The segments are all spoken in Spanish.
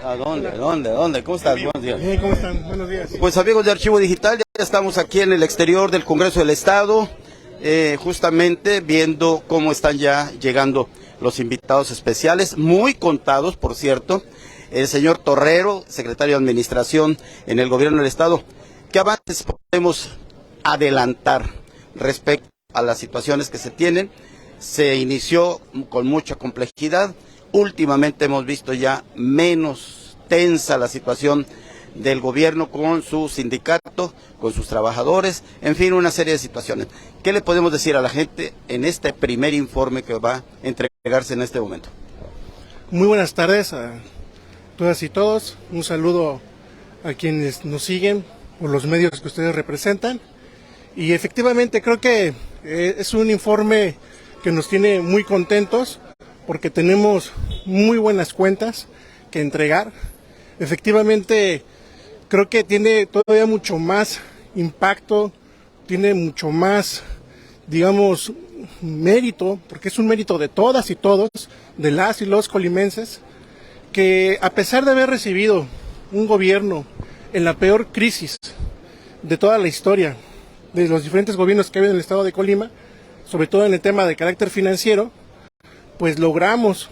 ¿A dónde? ¿Dónde? ¿Cómo estás? Buenos días. ¿Cómo están? Buenos días. Pues amigos de Archivo Digital, ya estamos aquí en el exterior del Congreso del Estado, justamente viendo cómo están ya llegando los invitados especiales, muy contados, por cierto. El señor Torrero, secretario de Administración en el Gobierno del Estado. ¿Qué avances podemos adelantar respecto a las situaciones que se tienen? Se inició con mucha complejidad. Últimamente hemos visto ya menos tensa la situación del gobierno con su sindicato, con sus trabajadores, en fin, una serie de situaciones. ¿Qué le podemos decir a la gente en este primer informe que va a entregarse en este momento? Muy buenas tardes a todas y todos. Un saludo a quienes nos siguen por los medios que ustedes representan. Y efectivamente creo que es un informe que nos tiene muy contentos porque tenemos muy buenas cuentas que entregar. Efectivamente, creo que tiene todavía mucho más impacto, tiene mucho más, digamos, mérito, porque es un mérito de todas y todos, de las y los colimenses, que a pesar de haber recibido un gobierno en la peor crisis de toda la historia, de los diferentes gobiernos que ha habido en el estado de Colima, sobre todo en el tema de carácter financiero, pues logramos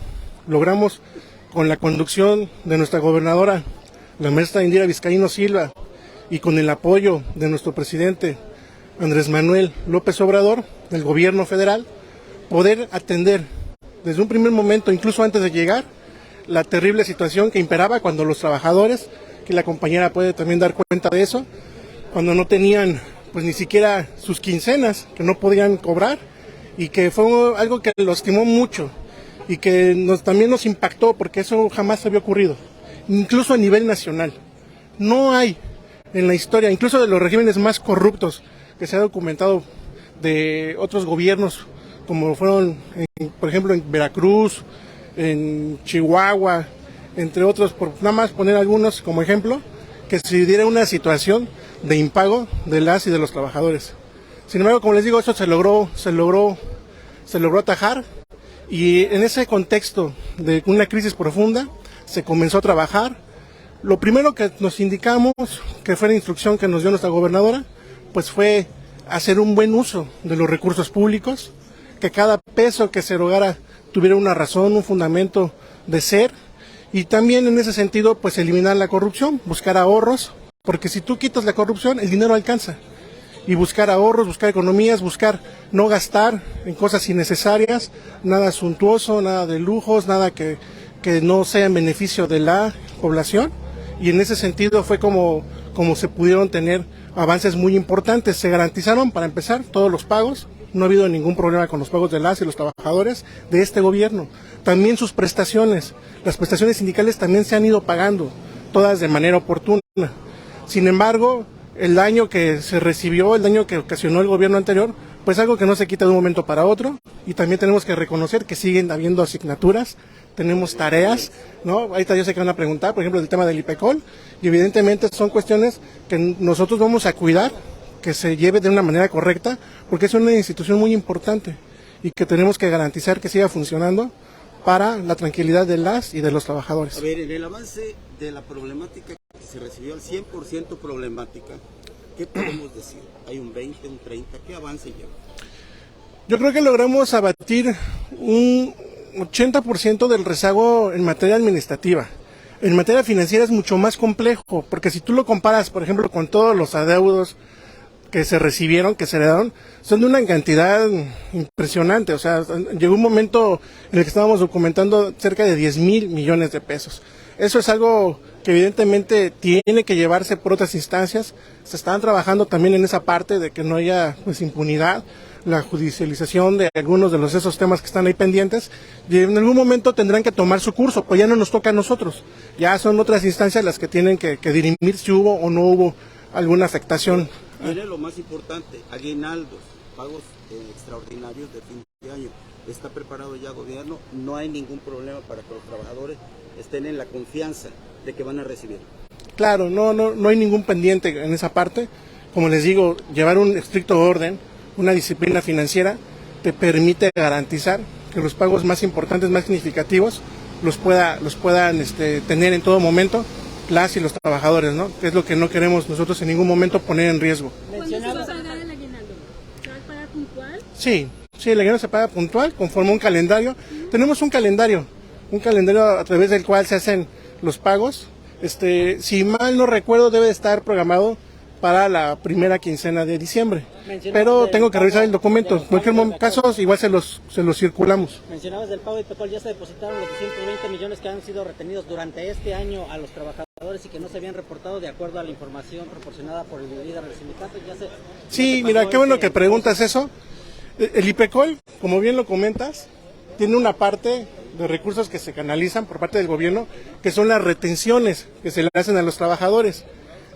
con la conducción de nuestra gobernadora, la maestra Indira Vizcaíno Silva, y con el apoyo de nuestro presidente Andrés Manuel López Obrador, del gobierno federal, poder atender desde un primer momento, incluso antes de llegar, la terrible situación que imperaba cuando los trabajadores, que la compañera puede también dar cuenta de eso, cuando no tenían pues ni siquiera sus quincenas, que no podían cobrar, y que fue algo que los estimó mucho y que también nos impactó porque eso jamás había ocurrido, incluso a nivel nacional. No hay en la historia, incluso de los regímenes más corruptos que se ha documentado de otros gobiernos, como fueron, por ejemplo, en Veracruz, en Chihuahua, entre otros, por nada más poner algunos como ejemplo, que se diera una situación de impago de las y de los trabajadores. Sin embargo, como les digo, eso se logró atajar, y en ese contexto de una crisis profunda se comenzó a trabajar. Lo primero que nos indicamos, que fue la instrucción que nos dio nuestra gobernadora, pues fue hacer un buen uso de los recursos públicos, que cada peso que se erogara tuviera una razón, un fundamento de ser, y también en ese sentido pues eliminar la corrupción, buscar ahorros, porque si tú quitas la corrupción el dinero alcanza, y buscar ahorros, buscar economías, buscar no gastar en cosas innecesarias, nada suntuoso, nada de lujos, nada que no sea en beneficio de la población, y en ese sentido fue como se pudieron tener avances muy importantes. Se garantizaron, para empezar, todos los pagos. No ha habido ningún problema con los pagos de las y los trabajadores de este gobierno. También sus prestaciones, las prestaciones sindicales también se han ido pagando, todas de manera oportuna. Sin embargo, el daño que se recibió, el daño que ocasionó el gobierno anterior, pues algo que no se quita de un momento para otro, y también tenemos que reconocer que siguen habiendo asignaturas, tenemos tareas, ¿no? Ahorita yo sé que van a preguntar, por ejemplo, el tema del IPECOL, y evidentemente son cuestiones que nosotros vamos a cuidar, que se lleve de una manera correcta, porque es una institución muy importante y que tenemos que garantizar que siga funcionando para la tranquilidad de las y de los trabajadores. A ver, en el avance de la problemática que se recibió al 100% problemática, ¿qué podemos decir? ¿Hay un 20, un 30? ¿Qué avance lleva? Yo creo que logramos abatir un 80% del rezago en materia administrativa. En materia financiera es mucho más complejo, porque si tú lo comparas, por ejemplo, con todos los adeudos que se recibieron, que se heredaron, son de una cantidad impresionante. O sea, llegó un momento en el que estábamos documentando cerca de 10,000 millones de pesos. Eso es algo que evidentemente tiene que llevarse por otras instancias. Se están trabajando también en esa parte de que no haya pues impunidad, la judicialización de algunos de esos temas que están ahí pendientes, y en algún momento tendrán que tomar su curso, pues ya no nos toca a nosotros. Ya son otras instancias las que tienen que dirimir si hubo o no hubo alguna afectación. Viene lo más importante, aguinaldos, pagos extraordinarios de fin de año. ¿Está preparado ya el gobierno? No hay ningún problema para que los trabajadores estén en la confianza de que van a recibir. Claro, no hay ningún pendiente en esa parte. Como les digo, llevar un estricto orden, una disciplina financiera, te permite garantizar que los pagos más importantes, más significativos, los puedan tener en todo momento las y los trabajadores, ¿no? Que es lo que no queremos nosotros en ningún momento poner en riesgo. ¿Cuándo se va a pagar el aguinaldo? ¿Se va a pagar puntual? Sí, el aguinaldo se paga puntual, conforme a un calendario. Tenemos un calendario a través del cual se hacen los pagos. Si mal no recuerdo, debe estar programado para la primera quincena de diciembre. Pero tengo que revisar el documento. En cualquier caso, igual se los circulamos. Mencionabas del pago de IPECOL, ya se depositaron los 220 millones que han sido retenidos durante este año a los trabajadores y que no se habían reportado de acuerdo a la información proporcionada por el líder del sindicato. Sí, mira, qué bueno que preguntas eso. El IPECOL, como bien lo comentas, tiene una parte de recursos que se canalizan por parte del gobierno, que son las retenciones que se le hacen a los trabajadores.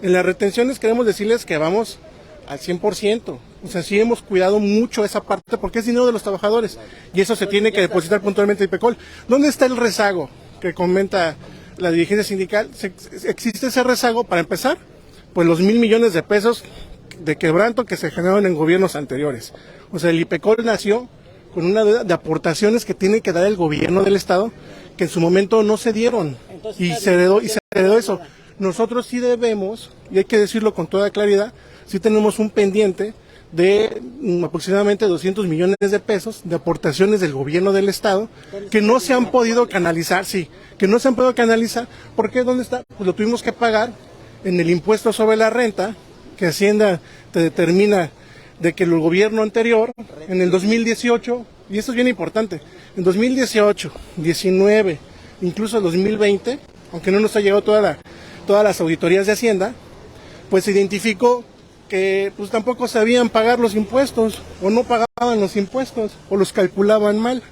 En las retenciones queremos decirles que vamos al 100%, o sea, sí hemos cuidado mucho esa parte porque es dinero de los trabajadores y eso se tiene que depositar puntualmente en IPECOL. ¿Dónde está el rezago que comenta la dirigencia sindical? Existe ese rezago, para empezar, pues los 1,000 millones de pesos de quebranto que se generaron en gobiernos anteriores. O sea, el IPECOL nació con una deuda de aportaciones que tiene que dar el gobierno del Estado, que en su momento no se dieron, y se heredó eso. Nosotros sí debemos, y hay que decirlo con toda claridad, sí tenemos un pendiente de aproximadamente 200 millones de pesos de aportaciones del gobierno del Estado que no se han podido canalizar, ¿Por qué? ¿Dónde está? Pues lo tuvimos que pagar en el impuesto sobre la renta, que Hacienda te determina de que el gobierno anterior, en el 2018, y esto es bien importante, en 2018, 19, incluso 2020, aunque no nos ha llegado todas las auditorías de Hacienda, pues se identificó que pues tampoco sabían pagar los impuestos, o no pagaban los impuestos, o los calculaban mal.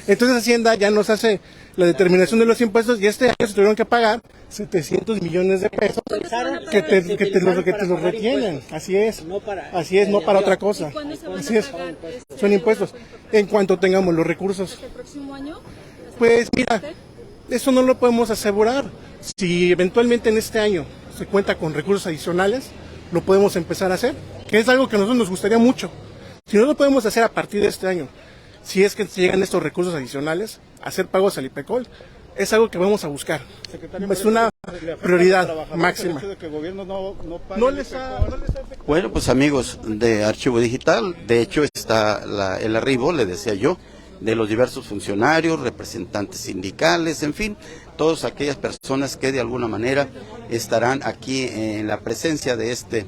Entonces Hacienda ya nos hace la determinación de los impuestos y este año se tuvieron que pagar 700 millones de pesos que te los retienen. Así es, no para otra cosa. Así es, son impuestos. En cuanto tengamos los recursos. ¿El próximo año? Pues mira, eso no lo podemos asegurar. Si eventualmente en este año se cuenta con recursos adicionales, lo podemos empezar a hacer, que es algo que a nosotros nos gustaría mucho. Si no lo podemos hacer a partir de este año, si es que llegan estos recursos adicionales, hacer pagos al IPECOL, es algo que vamos a buscar. Es una prioridad máxima. Bueno, pues amigos de Archivo Digital, de hecho está el arribo, le decía yo, de los diversos funcionarios, representantes sindicales, en fin, todas aquellas personas que de alguna manera estarán aquí en la presencia de este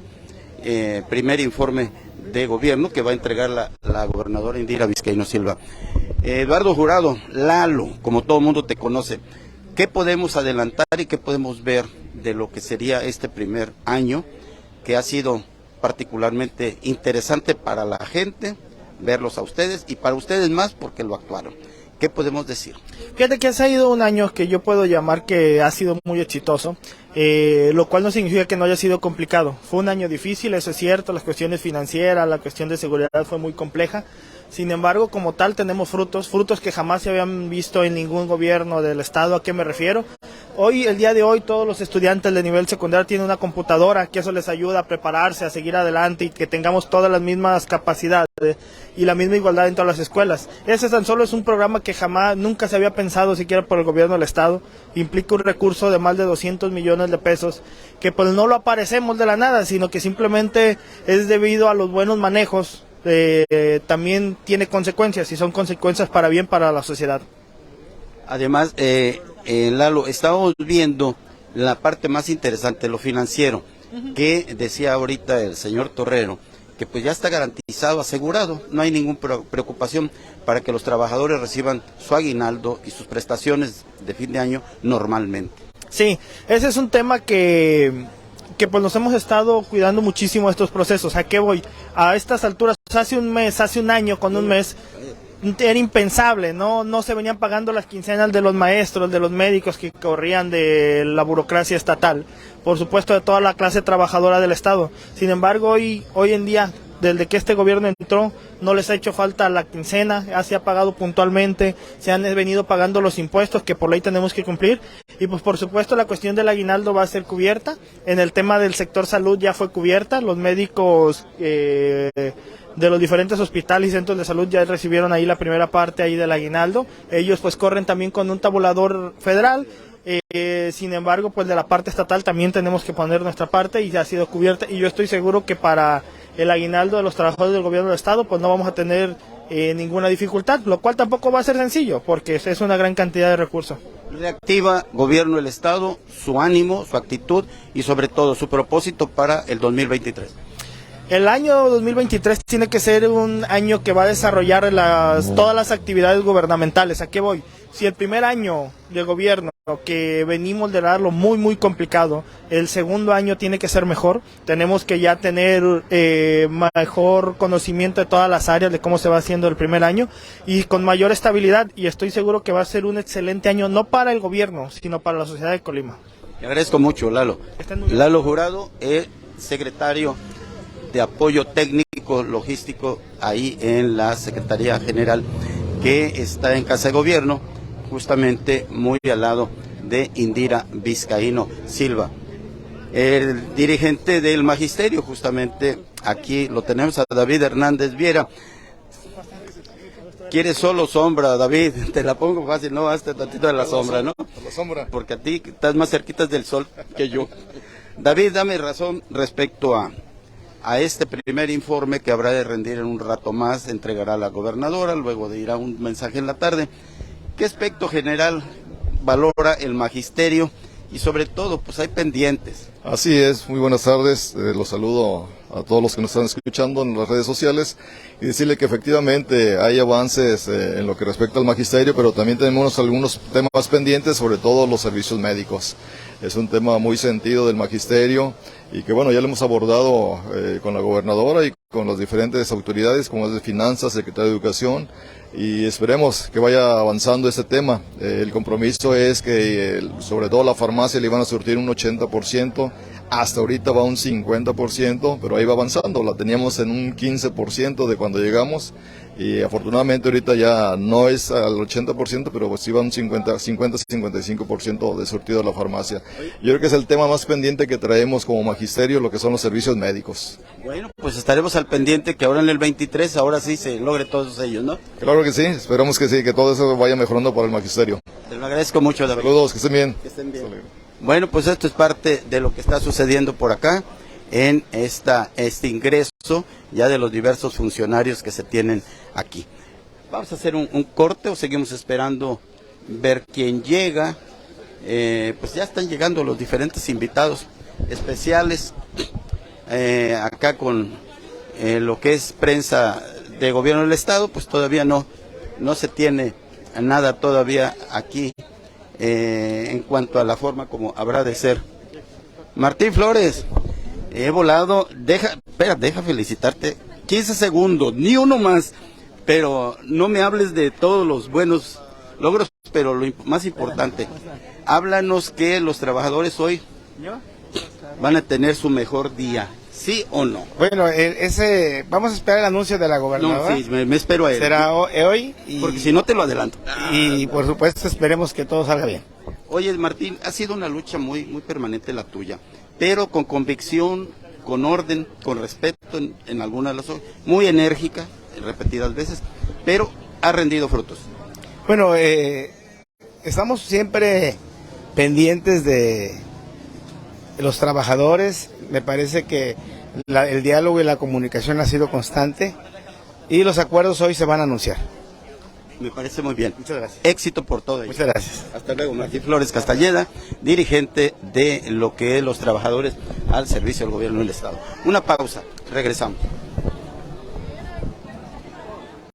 primer informe de gobierno que va a entregar la gobernadora Indira Vizcaíno Silva. Eduardo Jurado, Lalo, como todo mundo te conoce, ¿qué podemos adelantar y qué podemos ver de lo que sería este primer año, que ha sido particularmente interesante para la gente, verlos a ustedes y para ustedes más porque lo actuaron? ¿Qué podemos decir? Fíjate que ha sido un año que yo puedo llamar que ha sido muy exitoso, lo cual no significa que no haya sido complicado. Fue un año difícil, eso es cierto, las cuestiones financieras, la cuestión de seguridad fue muy compleja. Sin embargo, como tal, tenemos frutos que jamás se habían visto en ningún gobierno del Estado. ¿A qué me refiero? El día de hoy, todos los estudiantes de nivel secundario tienen una computadora, que eso les ayuda a prepararse, a seguir adelante y que tengamos todas las mismas capacidades y la misma igualdad en todas las escuelas. Ese tan solo es un programa que nunca se había pensado siquiera por el gobierno del Estado. Implica un recurso de más de 200 millones de pesos, que pues no lo aparecemos de la nada, sino que simplemente es debido a los buenos manejos. También tiene consecuencias y son consecuencias para bien para la sociedad. Además, Lalo, estábamos viendo la parte más interesante, lo financiero, que decía ahorita el señor Torrero, que pues ya está garantizado, asegurado, no hay ninguna preocupación para que los trabajadores reciban su aguinaldo y sus prestaciones de fin de año normalmente. Sí, ese es un tema que pues nos hemos estado cuidando muchísimo de estos procesos. ¿A qué voy? A estas alturas, hace un año, con un mes, era impensable, no se venían pagando las quincenas de los maestros, de los médicos que corrían de la burocracia estatal, por supuesto de toda la clase trabajadora del Estado. Sin embargo, hoy en día, desde que este gobierno entró, no les ha hecho falta la quincena, ya se ha pagado puntualmente, se han venido pagando los impuestos que por ley tenemos que cumplir, y pues por supuesto la cuestión del aguinaldo va a ser cubierta. En el tema del sector salud ya fue cubierta, los médicos de los diferentes hospitales y centros de salud ya recibieron ahí la primera parte ahí del aguinaldo. Ellos pues corren también con un tabulador federal, sin embargo pues de la parte estatal también tenemos que poner nuestra parte y ya ha sido cubierta, y yo estoy seguro que para el aguinaldo de los trabajadores del gobierno del estado pues no vamos a tener ninguna dificultad, lo cual tampoco va a ser sencillo porque es una gran cantidad de recursos. Reactiva gobierno del estado, su ánimo, su actitud y sobre todo su propósito para el 2023. El año 2023 tiene que ser un año que va a desarrollar todas las actividades gubernamentales. ¿A qué voy? Si el primer año de gobierno, que venimos de darlo muy complicado, el segundo año tiene que ser mejor. Tenemos que ya tener mejor conocimiento de todas las áreas de cómo se va haciendo el primer año y con mayor estabilidad, y estoy seguro que va a ser un excelente año, no para el gobierno, sino para la sociedad de Colima. Le agradezco mucho, Lalo. Lalo Jurado, secretario de apoyo técnico logístico ahí en la Secretaría General, que está en Casa de Gobierno, justamente muy al lado de Indira Vizcaíno Silva. El dirigente del magisterio, justamente aquí lo tenemos a David Hernández Viera. ¿Quieres solo sombra, David? Te la pongo fácil, ¿no? Hazte tantito de la sombra, ¿no? La sombra. Porque a ti estás más cerquitas del sol que yo. David, dame razón respecto a este primer informe que habrá de rendir en un rato más, entregará la gobernadora, luego de ir a un mensaje en la tarde. ¿Qué aspecto general valora el magisterio? Y sobre todo, pues hay pendientes. Así es, muy buenas tardes, los saludo a todos los que nos están escuchando en las redes sociales y decirle que efectivamente hay avances en lo que respecta al magisterio, pero también tenemos algunos temas pendientes, sobre todo los servicios médicos. Es un tema muy sentido del magisterio y que bueno, ya lo hemos abordado con la gobernadora y con las diferentes autoridades como es de Finanzas, Secretaría de Educación, y esperemos que vaya avanzando este tema. El compromiso es que sobre todo la farmacia le iban a surtir un 80%, hasta ahorita va un 50%, pero ahí va avanzando, la teníamos en un 15% de cuando llegamos y afortunadamente ahorita ya no es al 80%, pero pues sí va un 50-55% de surtido de la farmacia. Yo creo que es el tema más pendiente que traemos como magisterio, lo que son los servicios médicos. Bueno, pues estaremos al pendiente que ahora en el 23, ahora sí se logre todos ellos, ¿no? Claro que sí, esperamos que sí, que todo eso vaya mejorando para el magisterio. Te lo agradezco mucho, David. Saludos, que estén bien. Que estén bien. Bueno, pues esto es parte de lo que está sucediendo por acá en este ingreso ya de los diversos funcionarios que se tienen aquí. Vamos a hacer un corte o seguimos esperando ver quién llega. Pues ya están llegando los diferentes invitados especiales acá con lo que es prensa de gobierno del estado, pues todavía no se tiene nada todavía aquí en cuanto a la forma como habrá de ser. Martín Flores, he volado, deja felicitarte, 15 segundos, ni uno más, pero no me hables de todos los buenos logros, pero lo más importante, háblanos que los trabajadores hoy van a tener su mejor día, ¿sí o no? Bueno, vamos a esperar el anuncio de la gobernadora. No, sí, me espero a él. Será hoy. Porque si no te lo adelanto. Y por supuesto esperemos que todo salga bien. Oye, Martín, ha sido una lucha muy permanente la tuya, pero con convicción, con orden, con respeto en algunas de las cosas, muy enérgica, repetidas veces, pero ha rendido frutos. Bueno, estamos siempre pendientes de los trabajadores. Me parece que el diálogo y la comunicación ha sido constante y los acuerdos hoy se van a anunciar. Me parece muy bien. Muchas gracias. Éxito por todo ello. Muchas gracias. Hasta luego, Martín Flores Castañeda, dirigente de lo que es los trabajadores al servicio del gobierno del estado. Una pausa, regresamos.